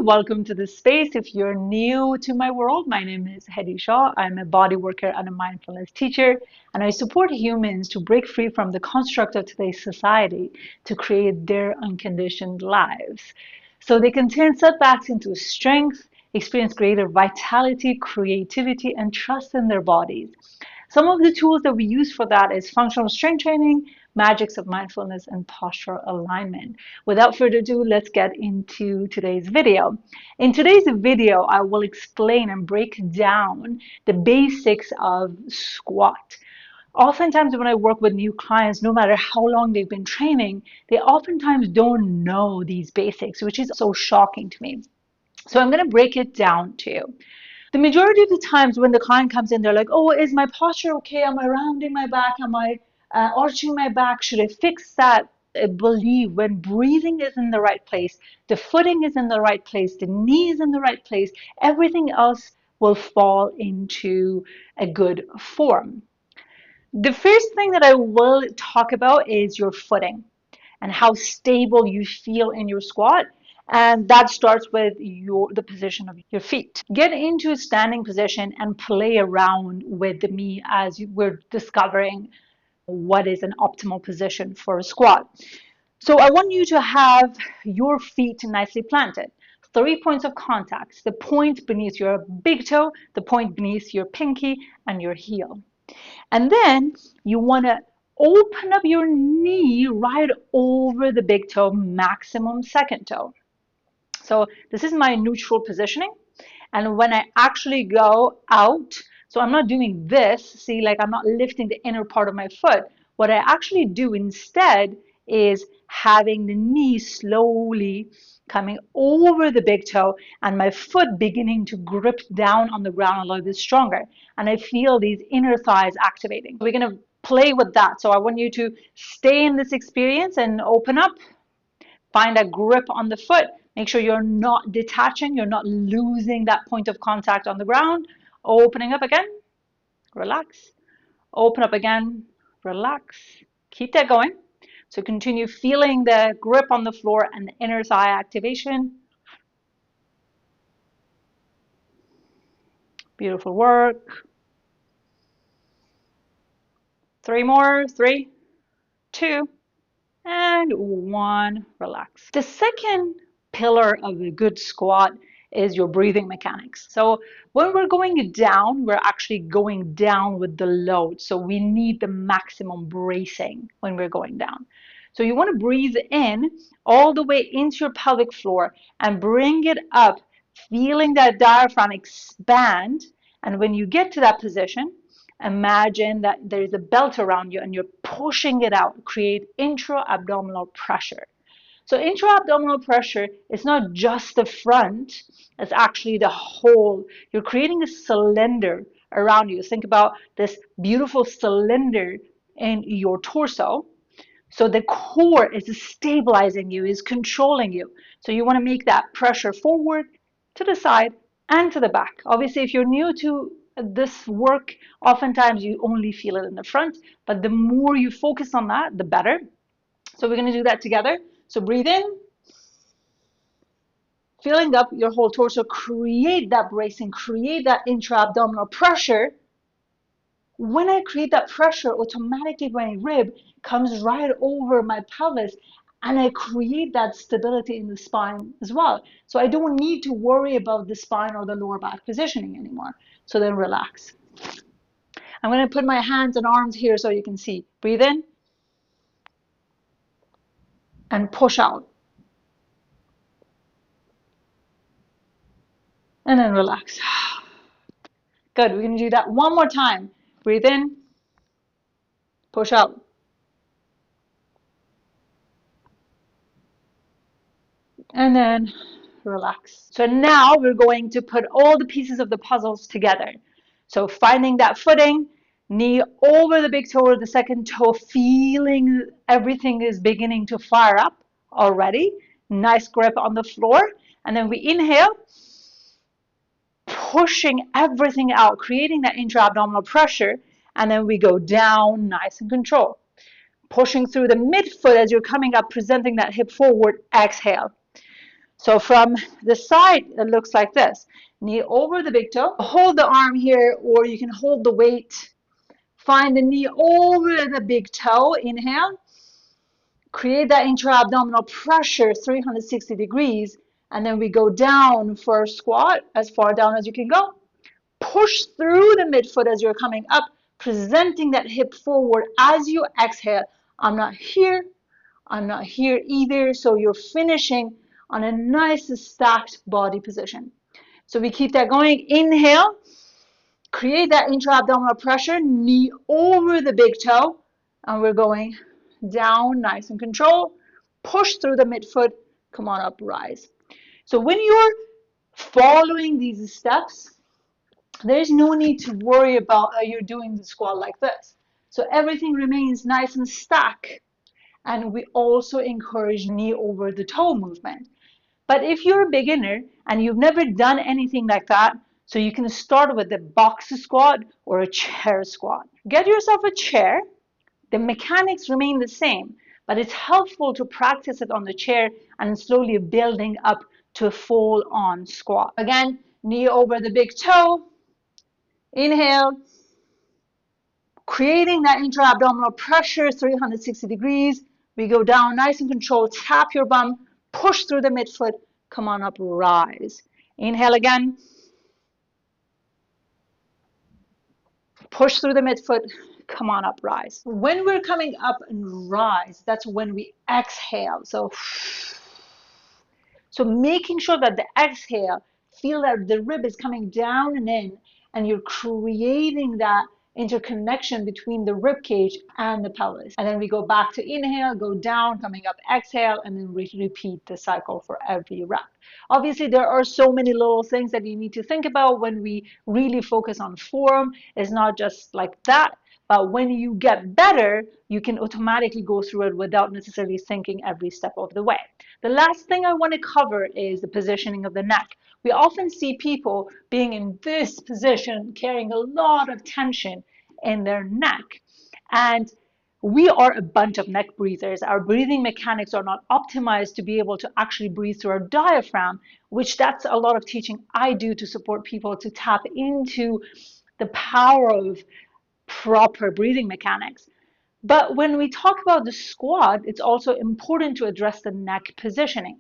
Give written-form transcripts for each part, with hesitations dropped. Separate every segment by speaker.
Speaker 1: Welcome to this space. If you're new to my world, my name is Hedi Shah. I'm a body worker and a mindfulness teacher, and I support humans to break free from the construct of today's society to create their unconditioned lives. So they can turn setbacks into strength, experience greater vitality, creativity, and trust in their bodies. Some of the tools that we use for that is functional strength training, magics of mindfulness, and postural alignment. Without further ado, let's get into today's video. In today's video, I will explain and break down the basics of squat. Oftentimes when I work with new clients, no matter how long they've been training, they oftentimes don't know these basics, which is so shocking to me. So I'm going to break it down to you. The majority of the times when the client comes in, they're like, oh, is my posture okay? Am I rounding my back? Am I arching my back? Should I fix that? I believe when breathing is in the right place, the footing is in the right place, the knee is in the right place, everything else will fall into a good form. The first thing that I will talk about is your footing and how stable you feel in your squat. And that starts with the position of your feet. Get into a standing position and play around with me as we're discovering what is an optimal position for a squat. So I want you to have your feet nicely planted. 3 points of contact, the point beneath your big toe, the point beneath your pinky, and your heel. And then you want to open up your knee right over the big toe, maximum second toe. So this is my neutral positioning. And when I actually go out, so I'm not doing this, see, like I'm not lifting the inner part of my foot. What I actually do instead is having the knee slowly coming over the big toe and my foot beginning to grip down on the ground a little bit stronger. And I feel these inner thighs activating. We're going to play with that. So I want you to stay in this experience and open up. Find a grip on the foot. Make sure you're not detaching, you're not losing that point of contact on the ground. Opening up again, relax. Open up again, relax. Keep that going. So continue feeling the grip on the floor and the inner thigh activation. Beautiful work. 3 more, 3, 2, and 1, relax. The second pillar of a good squat is your breathing mechanics. So when we're going down, we're actually going down with the load. So we need the maximum bracing when we're going down. So you want to breathe in all the way into your pelvic floor and bring it up, feeling that diaphragm expand. And when you get to that position, imagine that there is a belt around you and you're pushing it out, create intra-abdominal pressure. So intra-abdominal pressure is not just the front, it's actually the whole. You're creating a cylinder around you. Think about this beautiful cylinder in your torso. So the core is stabilizing you, is controlling you. So you want to make that pressure forward, to the side, and to the back. Obviously, if you're new to this work, oftentimes you only feel it in the front, but the more you focus on that, the better. So we're going to do that together. So breathe in, filling up your whole torso, create that bracing, create that intra-abdominal pressure. When I create that pressure, automatically my rib comes right over my pelvis and I create that stability in the spine as well. So I don't need to worry about the spine or the lower back positioning anymore. So then relax. I'm going to put my hands and arms here so you can see. Breathe in and push out. And then relax. Good. We're going to do that one more time. Breathe in, push out. And then relax. So now we're going to put all the pieces of the puzzles together. So finding that footing, knee over the big toe or the second toe, feeling everything is beginning to fire up already. Nice grip on the floor. And then we inhale, pushing everything out, creating that intra-abdominal pressure. And then we go down, nice and controlled. Pushing through the midfoot as you're coming up, presenting that hip forward, exhale. So from the side, it looks like this. Knee over the big toe. Hold the arm here, or you can hold the weight. Find the knee over the big toe. Inhale. Create that intra-abdominal pressure, 360 degrees. And then we go down for a squat, as far down as you can go. Push through the midfoot as you're coming up, presenting that hip forward as you exhale. I'm not here. I'm not here either. So you're finishing on a nice stacked body position. So we keep that going. Inhale. Create that intra-abdominal pressure, knee over the big toe. And we're going down, nice and controlled. Push through the midfoot. Come on up, rise. So when you're following these steps, there's no need to worry about you're doing the squat like this. So everything remains nice and stacked. And we also encourage knee over the toe movement. But if you're a beginner and you've never done anything like that, so you can start with a box squat or a chair squat. Get yourself a chair. The mechanics remain the same, but it's helpful to practice it on the chair and slowly building up to a full-on squat. Again, knee over the big toe. Inhale, creating that intra-abdominal pressure, 360 degrees. We go down nice and controlled. Tap your bum, push through the midfoot. Come on up, rise. Inhale again. Push through the midfoot. Come on up, rise. When we're coming up and rise, that's when we exhale. So making sure that the exhale, feel that the rib is coming down and in, and you're creating that interconnection between the rib cage and the pelvis. And then we go back to inhale, go down, coming up, exhale, and then we repeat the cycle for every rep. Obviously, there are so many little things that you need to think about when we really focus on form. It's not just like that. But when you get better, you can automatically go through it without necessarily thinking every step of the way. The last thing I want to cover is the positioning of the neck. We often see people being in this position, carrying a lot of tension in their neck. And we are a bunch of neck breathers. Our breathing mechanics are not optimized to be able to actually breathe through our diaphragm, which that's a lot of teaching I do to support people to tap into the power of proper breathing mechanics. But when we talk about the squat, it's also important to address the neck positioning.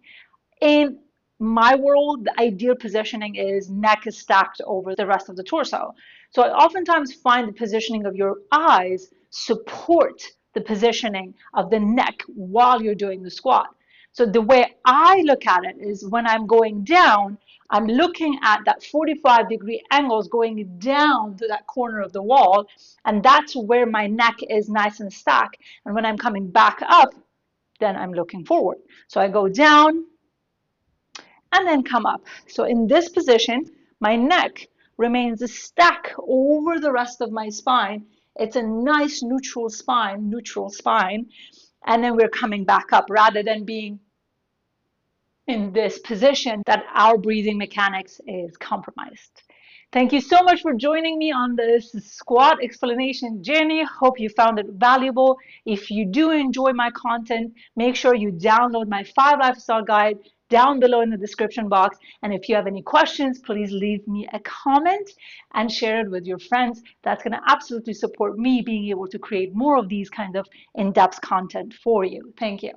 Speaker 1: In my world, the ideal positioning is neck is stacked over the rest of the torso. So I oftentimes find the positioning of your eyes support the positioning of the neck while you're doing the squat. So the way I look at it is when I'm going down, I'm looking at that 45-degree angles going down to that corner of the wall, and that's where my neck is nice and stacked. And when I'm coming back up, then I'm looking forward. So I go down and then come up. So in this position, my neck remains a stack over the rest of my spine. It's a nice neutral spine. And then we're coming back up rather than being in this position that our breathing mechanics is compromised. Thank you so much for joining me on this squat explanation journey. Hope you found it valuable. If you do enjoy my content, make sure you download my 5 lifestyle guide down below in the description box. And if you have any questions, please leave me a comment and share it with your friends. That's going to absolutely support me being able to create more of these kind of in-depth content for you. Thank you.